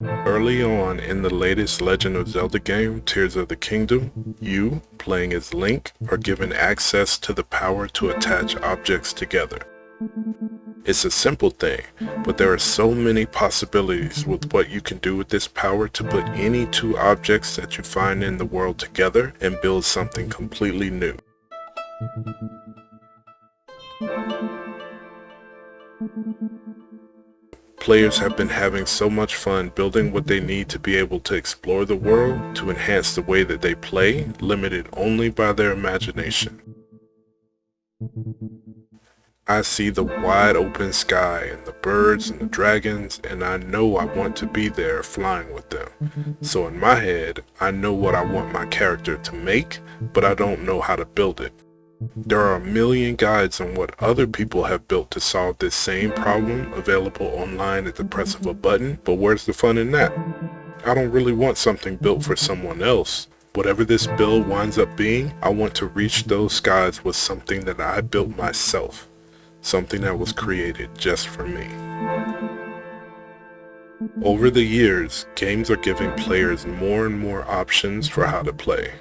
Early on in the latest Legend of Zelda game, Tears of the Kingdom, you, playing as Link, are given access to the power to attach objects together. It's a simple thing, but there are so many possibilities with what you can do with this power to put any two objects that you find in the world together and build something completely new. Players have been having so much fun building what they need to be able to explore the world to enhance the way that they play, limited only by their imagination. I see the wide open sky and the birds and the dragons, and I know I want to be there flying with them. So in my head, I know what I want my character to make, but I don't know how to build it. There are a million guides on what other people have built to solve this same problem available online at the press of a button, but where's the fun in that? I don't really want something built for someone else. Whatever this build winds up being, I want to reach those skies with something that I built myself. Something that was created just for me. Over the years, games are giving players more and more options for how to play.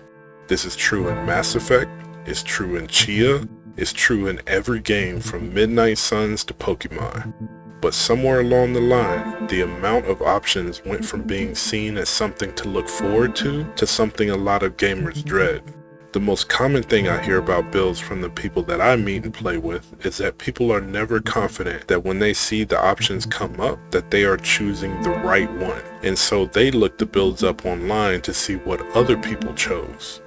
This is true in Mass Effect, it's true in Chia, it's true in every game from Midnight Suns to Pokemon. But somewhere along the line, the amount of options went from being seen as something to look forward to something a lot of gamers dread. The most common thing I hear about builds from the people that I meet and play with is that people are never confident that when they see the options come up that they are choosing the right one, and so they look the builds up online to see what other people chose.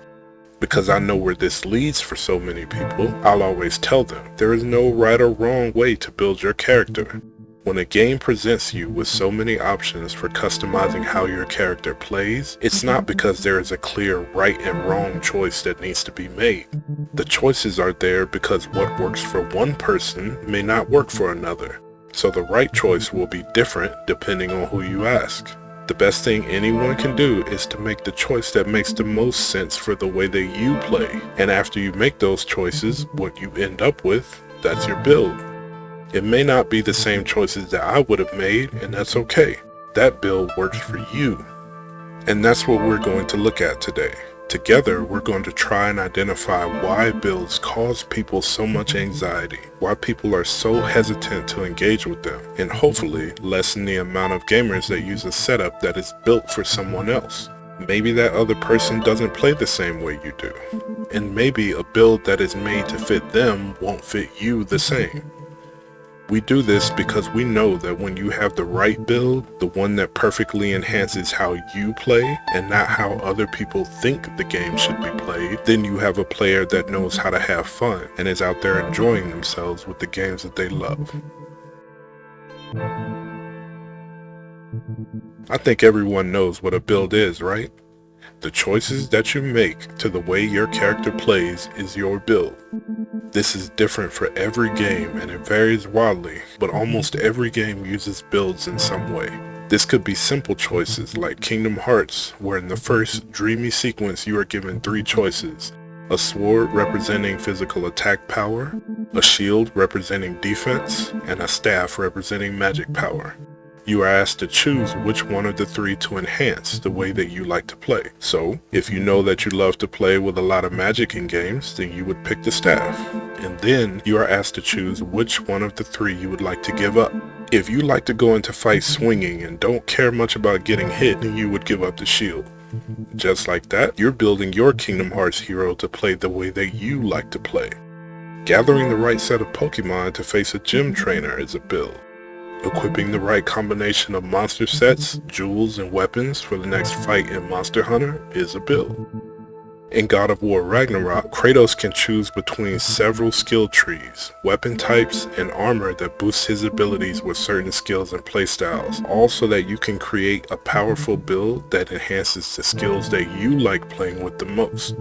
Because I know where this leads for so many people, I'll always tell them, there is no right or wrong way to build your character. When a game presents you with so many options for customizing how your character plays, it's not because there is a clear right and wrong choice that needs to be made. The choices are there because what works for one person may not work for another. So the right choice will be different depending on who you ask. The best thing anyone can do is to make the choice that makes the most sense for the way that you play. And after you make those choices, what you end up with, that's your build. It may not be the same choices that I would have made, and that's okay. That build works for you. And that's what we're going to look at today. Together, we're going to try and identify why builds cause people so much anxiety, why people are so hesitant to engage with them, and hopefully lessen the amount of gamers that use a setup that is built for someone else. Maybe that other person doesn't play the same way you do, and maybe a build that is made to fit them won't fit you the same. We do this because we know that when you have the right build, the one that perfectly enhances how you play and not how other people think the game should be played, then you have a player that knows how to have fun and is out there enjoying themselves with the games that they love. I think everyone knows what a build is, right? The choices that you make to the way your character plays is your build. This is different for every game and it varies wildly, but almost every game uses builds in some way. This could be simple choices like Kingdom Hearts, where in the first dreamy sequence you are given 3 choices: a sword representing physical attack power, a shield representing defense, and a staff representing magic power. You are asked to choose which one of the 3 to enhance the way that you like to play. So, if you know that you love to play with a lot of magic in games, then you would pick the staff. And then you are asked to choose which one of the 3 you would like to give up. If you like to go into fights swinging and don't care much about getting hit, then you would give up the shield. Just like that, you're building your Kingdom Hearts hero to play the way that you like to play. Gathering the right set of Pokemon to face a gym trainer is a build. Equipping the right combination of monster sets, jewels, and weapons for the next fight in Monster Hunter is a build. In God of War Ragnarok, Kratos can choose between several skill trees, weapon types, and armor that boosts his abilities with certain skills and playstyles, all so that you can create a powerful build that enhances the skills that you like playing with the most.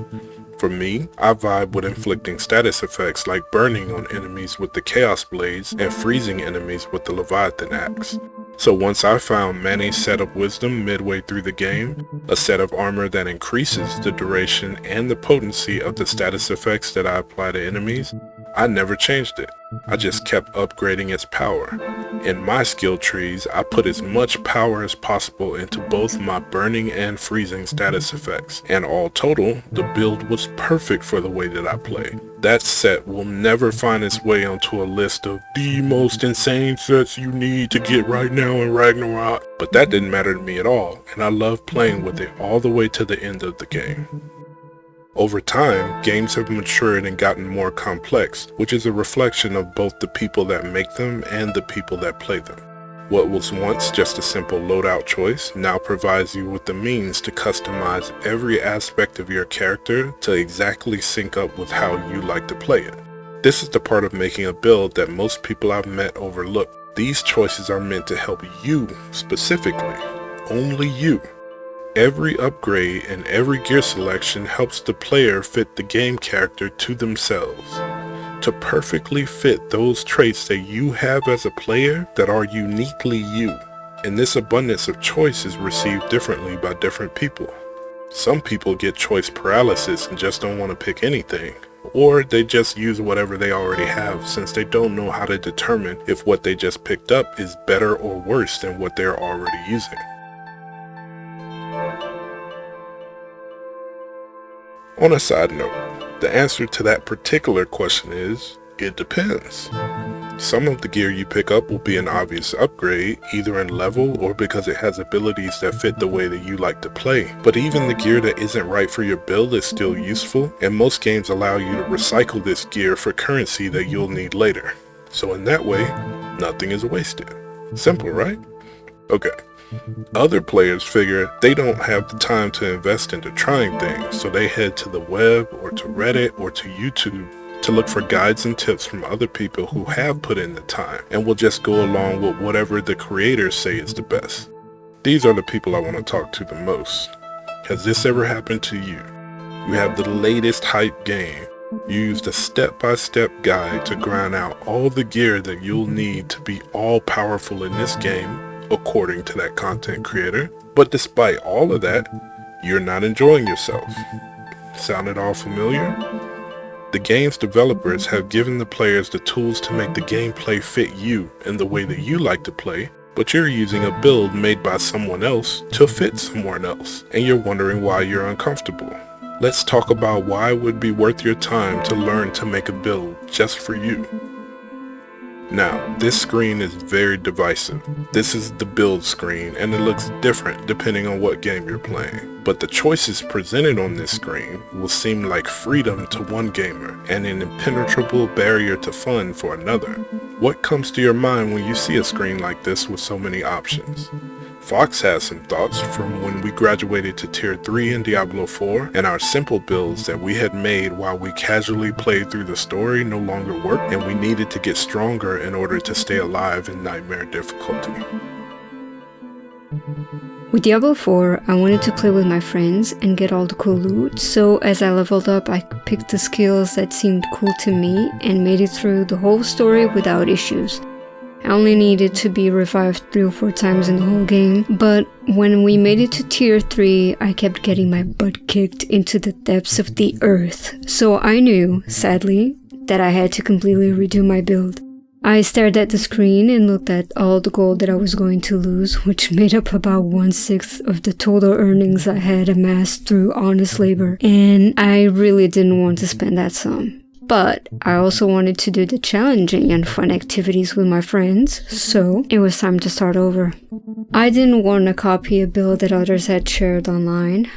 For me, I vibe with inflicting status effects like burning on enemies with the Chaos Blades and freezing enemies with the Leviathan Axe. So once I found Manny's set of wisdom midway through the game, a set of armor that increases the duration and the potency of the status effects that I apply to enemies, I never changed it. I just kept upgrading its power. In my skill trees, I put as much power as possible into both my burning and freezing status effects, and all total, the build was perfect for the way that I play. That set will never find its way onto a list of the most insane sets you need to get right now in Ragnarok, but that didn't matter to me at all, and I loved playing with it all the way to the end of the game. Over time, games have matured and gotten more complex, which is a reflection of both the people that make them and the people that play them. What was once just a simple loadout choice now provides you with the means to customize every aspect of your character to exactly sync up with how you like to play it. This is the part of making a build that most people I've met overlook. These choices are meant to help you specifically, only you. Every upgrade and every gear selection helps the player fit the game character to themselves, to perfectly fit those traits that you have as a player that are uniquely you. And this abundance of choice is received differently by different people. Some people get choice paralysis and just don't want to pick anything, or they just use whatever they already have since they don't know how to determine if what they just picked up is better or worse than what they're already using. On a side note, the answer to that particular question is, it depends. Some of the gear you pick up will be an obvious upgrade, either in level or because it has abilities that fit the way that you like to play. But even the gear that isn't right for your build is still useful, and most games allow you to recycle this gear for currency that you'll need later. So in that way, nothing is wasted. Simple, right? Okay. Other players figure they don't have the time to invest into trying things, so they head to the web or to Reddit or to YouTube to look for guides and tips from other people who have put in the time and will just go along with whatever the creators say is the best. These are the people I want to talk to the most. Has this ever happened to you? You have the latest hype game. You used a step-by-step guide to grind out all the gear that you'll need to be all-powerful in this game, according to that content creator, but despite all of that, you're not enjoying yourself. Sound it all familiar? The game's developers have given the players the tools to make the gameplay fit you in the way that you like to play, but you're using a build made by someone else to fit someone else, and you're wondering why you're uncomfortable. Let's talk about why it would be worth your time to learn to make a build just for you. Now, this screen is very divisive. This is the build screen, and it looks different depending on what game you're playing. But the choices presented on this screen will seem like freedom to one gamer, and an impenetrable barrier to fun for another. What comes to your mind when you see a screen like this with so many options? Fox has some thoughts from when we graduated to Tier 3 in Diablo 4, and our simple builds that we had made while we casually played through the story no longer worked, and we needed to get stronger in order to stay alive in nightmare difficulty. With Diablo 4, I wanted to play with my friends and get all the cool loot, so as I leveled up, I picked the skills that seemed cool to me and made it through the whole story without issues. I only needed to be revived 3 or 4 times in the whole game, but when we made it to Tier 3, I kept getting my butt kicked into the depths of the earth, so I knew, sadly, that I had to completely redo my build. I stared at the screen and looked at all the gold that I was going to lose, which made up about 1/6 of the total earnings I had amassed through honest labor, and I really didn't want to spend that sum. But I also wanted to do the challenging and fun activities with my friends, so it was time to start over. I didn't want to copy a build that others had shared online,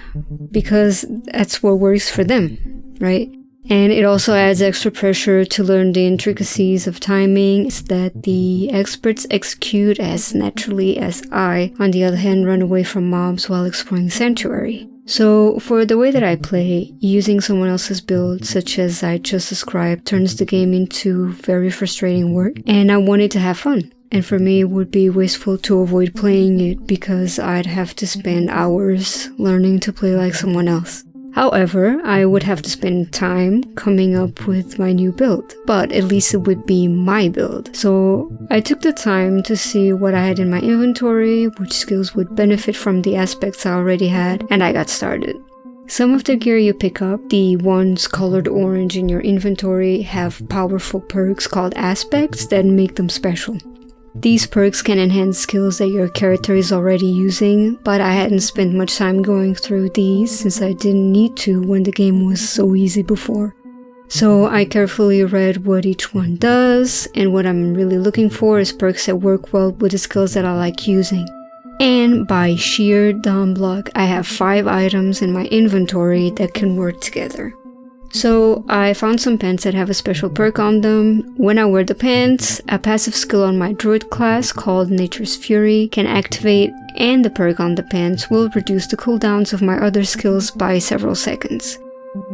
because that's what works for them, right? And it also adds extra pressure to learn the intricacies of timing that the experts execute as naturally as I, on the other hand, run away from mobs while exploring Sanctuary. So, for the way that I play, using someone else's build, such as I just described, turns the game into very frustrating work, and I wanted to have fun. And for me, it would be wasteful to avoid playing it because I'd have to spend hours learning to play like someone else. However, I would have to spend time coming up with my new build, but at least it would be my build. So I took the time to see what I had in my inventory, which skills would benefit from the aspects I already had, and I got started. Some of the gear you pick up, the ones colored orange in your inventory, have powerful perks called aspects that make them special. These perks can enhance skills that your character is already using, but I hadn't spent much time going through these since I didn't need to when the game was so easy before. So I carefully read what each one does, and what I'm really looking for is perks that work well with the skills that I like using. And by sheer dumb luck, I have 5 items in my inventory that can work together. So I found some pants that have a special perk on them. When I wear the pants, a passive skill on my druid class called Nature's Fury can activate, and the perk on the pants will reduce the cooldowns of my other skills by several seconds.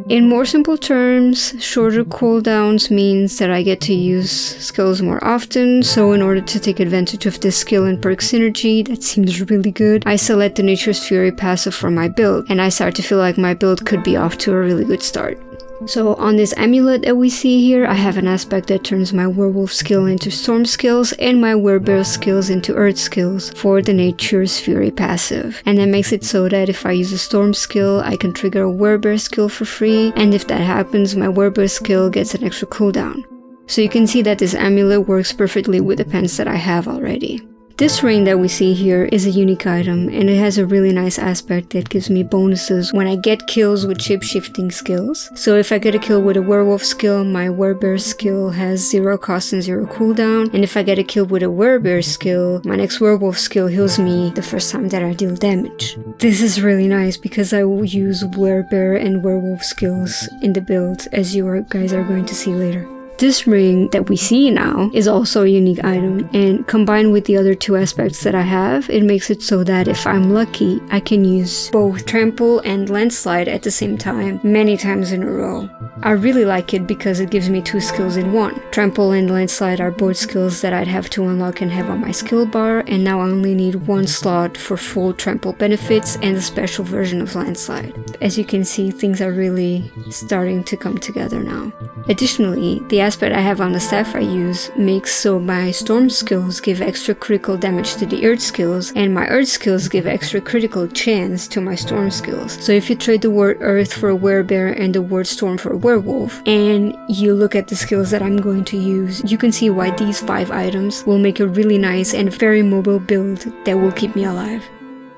In more simple terms, shorter cooldowns means that I get to use skills more often, so in order to take advantage of this skill and perk synergy that seems really good, I select the Nature's Fury passive for my build, and I start to feel like my build could be off to a really good start. So on this amulet that we see here, I have an aspect that turns my werewolf skill into storm skills and my werebear skills into earth skills for the Nature's Fury passive. And that makes it so that if I use a storm skill, I can trigger a werebear skill for free, and if that happens, my werebear skill gets an extra cooldown. So you can see that this amulet works perfectly with the pants that I have already. This ring that we see here is a unique item, and it has a really nice aspect that gives me bonuses when I get kills with shape-shifting skills. So if I get a kill with a werewolf skill, my werebear skill has 0 cost and 0 cooldown, and if I get a kill with a werebear skill, my next werewolf skill heals me the first time that I deal damage. This is really nice because I will use werebear and werewolf skills in the build, as you guys are going to see later. This ring that we see now is also a unique item, and combined with the other 2 aspects that I have, it makes it so that if I'm lucky, I can use both trample and landslide at the same time, many times in a row. I really like it because it gives me 2 skills in one. Trample and landslide are both skills that I'd have to unlock and have on my skill bar, and now I only need 1 slot for full trample benefits and a special version of landslide. As you can see, things are really starting to come together now. Additionally, the aspect I have on the staff I use makes so my storm skills give extra critical damage to the earth skills, and my earth skills give extra critical chance to my storm skills. So if you trade the word earth for a werebear and the word storm for a werewolf, and you look at the skills that I'm going to use, you can see why these 5 items will make a really nice and very mobile build that will keep me alive.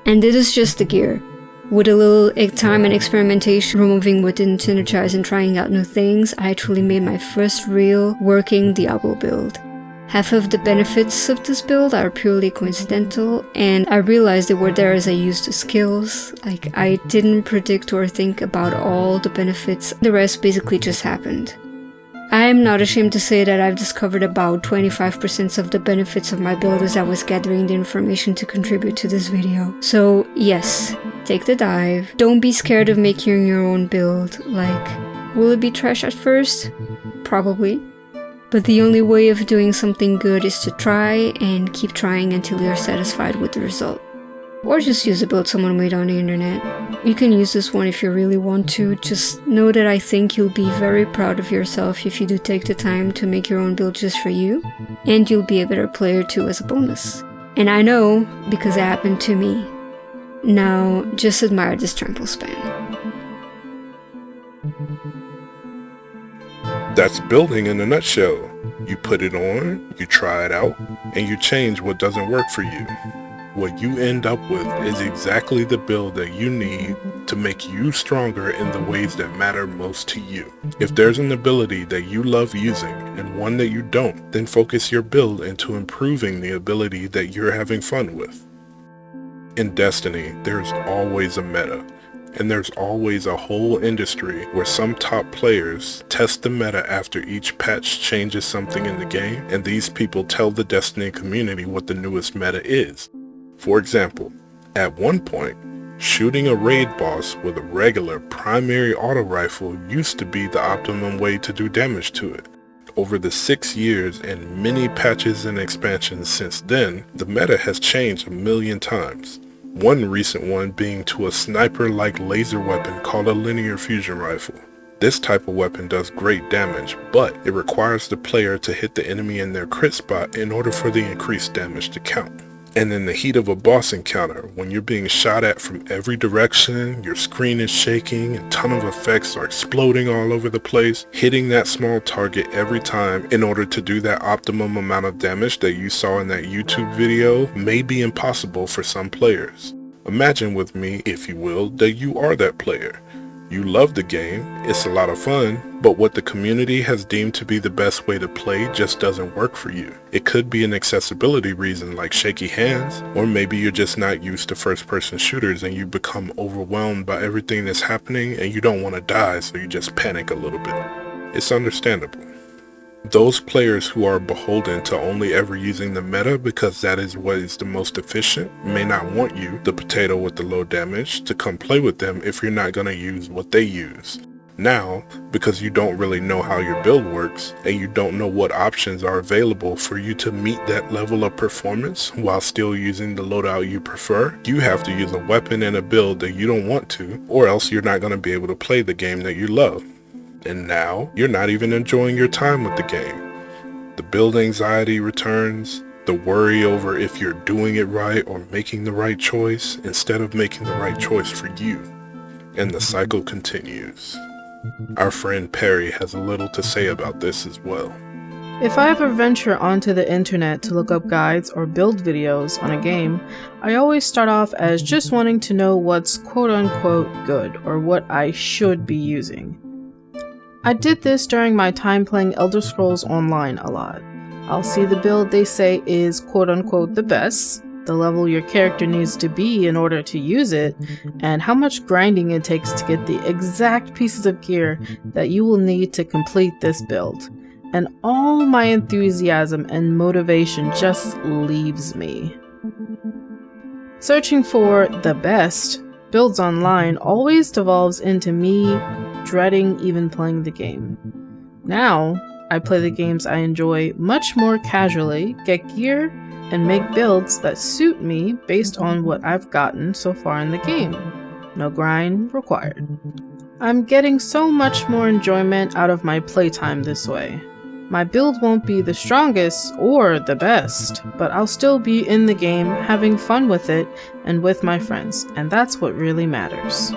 And this is just the gear. With a little time and experimentation, removing what didn't synergize and trying out new things, I actually made my first real working Diablo build. Half of the benefits of this build are purely coincidental, and I realized they were there as I used the skills. Like, I didn't predict or think about all the benefits, the rest basically just happened. I am not ashamed to say that I've discovered about 25% of the benefits of my build as I was gathering the information to contribute to this video. So yes, take the dive. Don't be scared of making your own build. Like, will it be trash at first? Probably. But the only way of doing something good is to try and keep trying until you're satisfied with the result. Or just use a build someone made on the internet. You can use this one if you really want to. Just know that I think you'll be very proud of yourself if you do take the time to make your own build just for you, and you'll be a better player too as a bonus. And I know, because it happened to me. Now, just admire this trample span. That's building in a nutshell. You put it on, you try it out, and you change what doesn't work for you. What you end up with is exactly the build that you need to make you stronger in the ways that matter most to you. If there's an ability that you love using and one that you don't, then focus your build into improving the ability that you're having fun with. In Destiny, there's always a meta, and there's always a whole industry where some top players test the meta after each patch changes something in the game, and these people tell the Destiny community what the newest meta is. For example, at one point, shooting a raid boss with a regular primary auto rifle used to be the optimum way to do damage to it. Over the 6 years and many patches and expansions since then, the meta has changed a million times. One recent one being to a sniper-like laser weapon called a linear fusion rifle. This type of weapon does great damage, but it requires the player to hit the enemy in their crit spot in order for the increased damage to count. And in the heat of a boss encounter, when you're being shot at from every direction, your screen is shaking, a ton of effects are exploding all over the place, hitting that small target every time in order to do that optimum amount of damage that you saw in that YouTube video may be impossible for some players. Imagine with me, if you will, that you are that player. You love the game, it's a lot of fun, but what the community has deemed to be the best way to play just doesn't work for you. It could be an accessibility reason like shaky hands, or maybe you're just not used to first-person shooters and you become overwhelmed by everything that's happening and you don't want to die, so you just panic a little bit. It's understandable. Those players who are beholden to only ever using the meta because that is what is the most efficient may not want you, the potato with the low damage, to come play with them if you're not going to use what they use. Now, because you don't really know how your build works, and you don't know what options are available for you to meet that level of performance while still using the loadout you prefer, you have to use a weapon and a build that you don't want to, or else you're not going to be able to play the game that you love. And now, you're not even enjoying your time with the game. The build anxiety returns, the worry over if you're doing it right or making the right choice instead of making the right choice for you. And the cycle continues. Our friend Perry has a little to say about this as well. If I ever venture onto the internet to look up guides or build videos on a game, I always start off as just wanting to know what's quote-unquote good or what I should be using. I did this during my time playing Elder Scrolls Online a lot. I'll see the build they say is quote-unquote the best, the level your character needs to be in order to use it, and how much grinding it takes to get the exact pieces of gear that you will need to complete this build. And all my enthusiasm and motivation just leaves me. Searching for the best builds online always devolves into me dreading even playing the game. Now, I play the games I enjoy much more casually, get gear, and make builds that suit me based on what I've gotten so far in the game. No grind required. I'm getting so much more enjoyment out of my playtime this way. My build won't be the strongest or the best, but I'll still be in the game, having fun with it, and with my friends, and that's what really matters.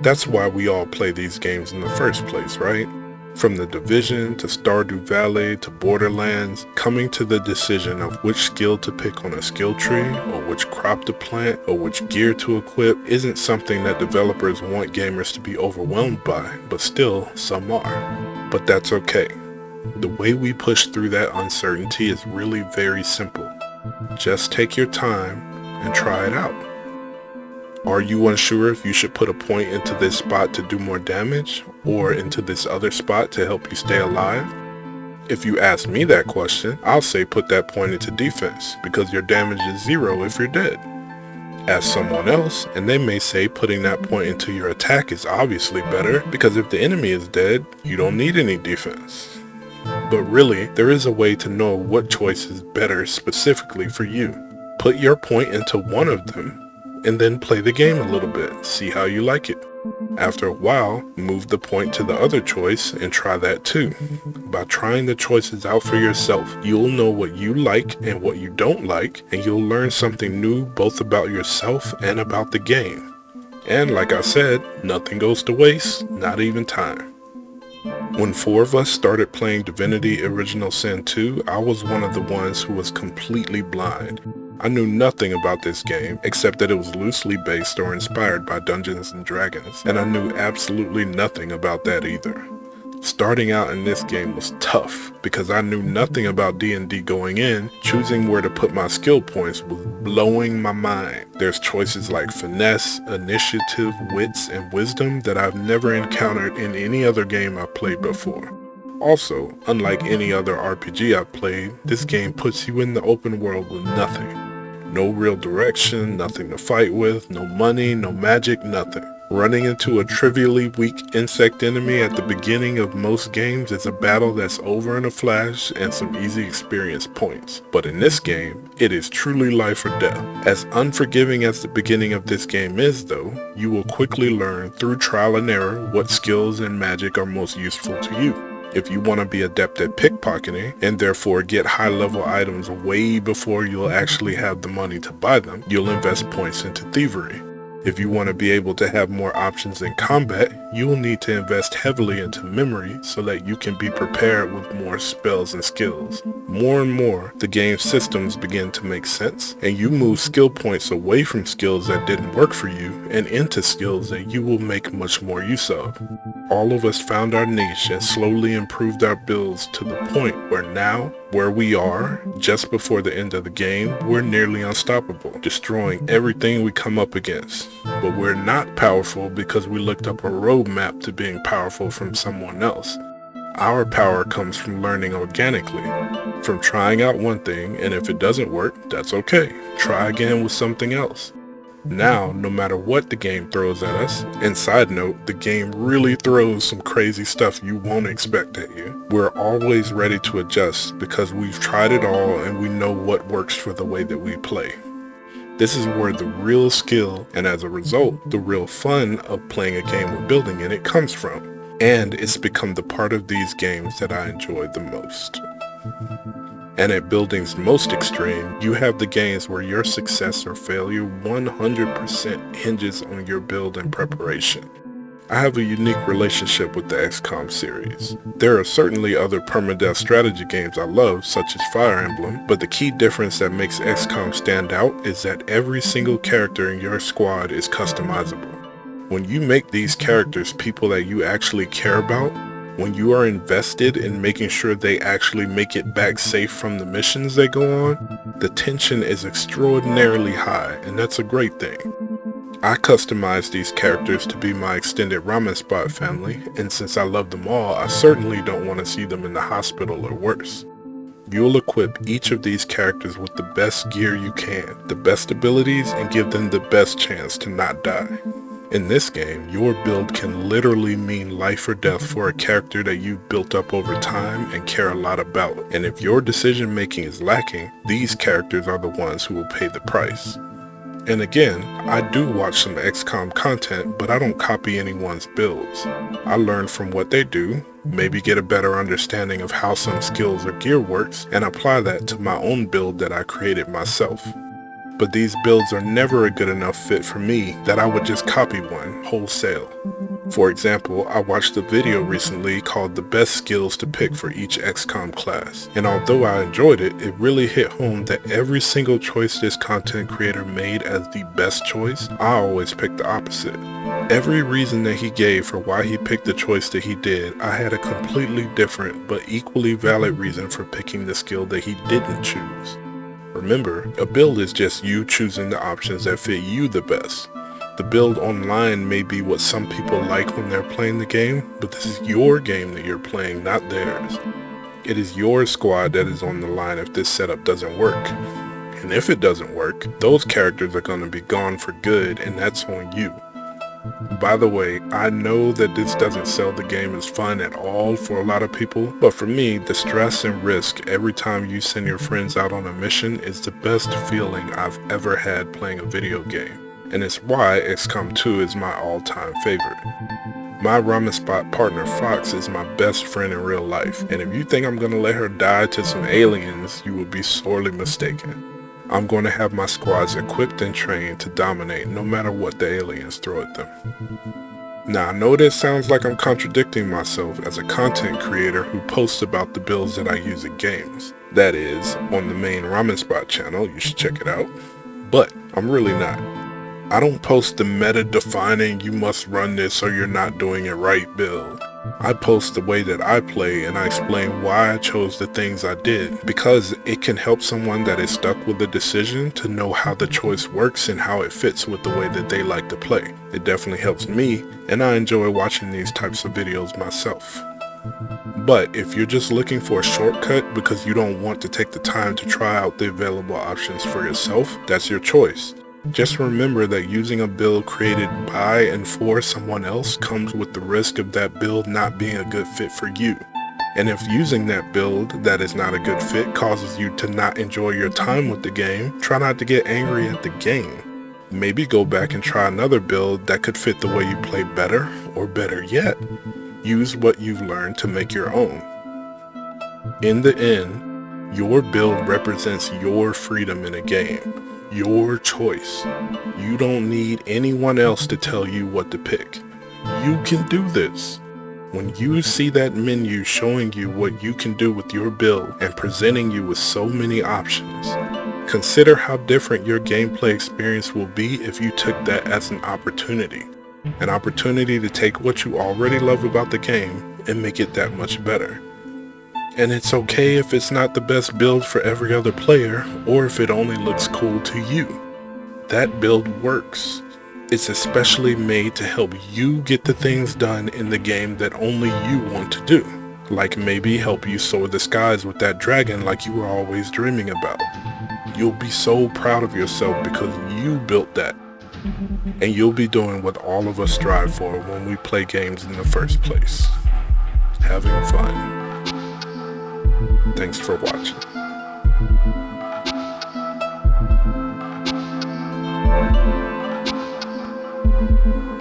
That's why we all play these games in the first place, right? From The Division to Stardew Valley to Borderlands, coming to the decision of which skill to pick on a skill tree, or which crop to plant, or which gear to equip isn't something that developers want gamers to be overwhelmed by, but still, some are. But that's okay. The way we push through that uncertainty is really very simple. Just take your time and try it out. Are you unsure if you should put a point into this spot to do more damage, or into this other spot to help you stay alive? If you ask me that question, I'll say put that point into defense, because your damage is 0 if you're dead. Ask someone else, and they may say putting that point into your attack is obviously better, because if the enemy is dead, you don't need any defense. But really, there is a way to know what choice is better specifically for you. Put your point into one of them, and then play the game a little bit, see how you like it. After a while, move the point to the other choice and try that too. By trying the choices out for yourself, you'll know what you like and what you don't like, and you'll learn something new both about yourself and about the game. And like I said, nothing goes to waste, not even time. When 4 of us started playing Divinity Original Sin 2, I was one of the ones who was completely blind. I knew nothing about this game, except that it was loosely based or inspired by Dungeons & Dragons, and I knew absolutely nothing about that either. Starting out in this game was tough, because I knew nothing about D&D going in. Choosing where to put my skill points was blowing my mind. There's choices like finesse, initiative, wits, and wisdom that I've never encountered in any other game I've played before. Also, unlike any other RPG I've played, this game puts you in the open world with nothing. No real direction, nothing to fight with, no money, no magic, nothing. Running into a trivially weak insect enemy at the beginning of most games is a battle that's over in a flash and some easy experience points. But in this game, it is truly life or death. As unforgiving as the beginning of this game is though, you will quickly learn through trial and error what skills and magic are most useful to you. If you want to be adept at pickpocketing and therefore get high level items way before you'll actually have the money to buy them, you'll invest points into thievery. If you want to be able to have more options in combat, you will need to invest heavily into memory so that you can be prepared with more spells and skills. More and more, the game's systems begin to make sense, and you move skill points away from skills that didn't work for you and into skills that you will make much more use of. All of us found our niche and slowly improved our builds to the point where now, where we are, just before the end of the game, we're nearly unstoppable, destroying everything we come up against. But we're not powerful because we looked up a roadmap to being powerful from someone else. Our power comes from learning organically, from trying out one thing, and if it doesn't work, that's okay. Try again with something else. Now, no matter what the game throws at us, and side note, the game really throws some crazy stuff you won't expect at you, we're always ready to adjust because we've tried it all and we know what works for the way that we play. This is where the real skill, and as a result, the real fun of playing a game with building in it comes from. And it's become the part of these games that I enjoy the most. And at building's most extreme, you have the games where your success or failure 100% hinges on your build and preparation. I have a unique relationship with the XCOM series. There are certainly other permadeath strategy games I love, such as Fire Emblem, but the key difference that makes XCOM stand out is that every single character in your squad is customizable. When you make these characters people that you actually care about, when you are invested in making sure they actually make it back safe from the missions they go on, the tension is extraordinarily high, and that's a great thing. I customized these characters to be my extended ramen spot family, and since I love them all, I certainly don't want to see them in the hospital or worse. You'll equip each of these characters with the best gear you can, the best abilities, and give them the best chance to not die. In this game, your build can literally mean life or death for a character that you've built up over time and care a lot about. And if your decision making is lacking, these characters are the ones who will pay the price. And again, I do watch some XCOM content, but I don't copy anyone's builds. I learn from what they do, maybe get a better understanding of how some skills or gear works, and apply that to my own build that I created myself. But these builds are never a good enough fit for me that I would just copy one wholesale. For example, I watched a video recently called The Best Skills to Pick for Each XCOM Class, and although I enjoyed it, it really hit home that every single choice this content creator made as the best choice, I always picked the opposite. Every reason that he gave for why he picked the choice that he did, I had a completely different but equally valid reason for picking the skill that he didn't choose. Remember, a build is just you choosing the options that fit you the best. The build online may be what some people like when they're playing the game, but this is your game that you're playing, not theirs. It is your squad that is on the line if this setup doesn't work. And if it doesn't work, those characters are going to be gone for good, and that's on you. By the way, I know that this doesn't sell the game as fun at all for a lot of people, but for me, the stress and risk every time you send your friends out on a mission is the best feeling I've ever had playing a video game, and it's why XCOM 2 is my all-time favorite. My ramen spot partner Fox is my best friend in real life, and if you think I'm gonna let her die to some aliens, you will be sorely mistaken. I'm going to have my squads equipped and trained to dominate no matter what the aliens throw at them. Now I know this sounds like I'm contradicting myself as a content creator who posts about the builds that I use in games. That is, on the main Ramen Spot channel, you should check it out. But I'm really not. I don't post the meta-defining you must run this or you're not doing it right build. I post the way that I play and I explain why I chose the things I did, because it can help someone that is stuck with a decision to know how the choice works and how it fits with the way that they like to play. It definitely helps me, and I enjoy watching these types of videos myself. But if you're just looking for a shortcut because you don't want to take the time to try out the available options for yourself, that's your choice. Just remember that using a build created by and for someone else comes with the risk of that build not being a good fit for you. And if using that build that is not a good fit causes you to not enjoy your time with the game, try not to get angry at the game. Maybe go back and try another build that could fit the way you play better, or better yet, Use what you've learned to make your own. In the end, your build represents your freedom in a game, your choice. You don't need anyone else to tell you what to pick. You can do this. When you see that menu showing you what you can do with your build and presenting you with so many options, consider how different your gameplay experience will be if you took that as an opportunity to take what you already love about the game and make it that much better. And it's okay if it's not the best build for every other player, or if it only looks cool to you. That build works. It's especially made to help you get the things done in the game that only you want to do. Like maybe help you soar the skies with that dragon like you were always dreaming about. You'll be so proud of yourself because you built that. And you'll be doing what all of us strive for when we play games in the first place. Having fun. Thanks for watching. Thank you.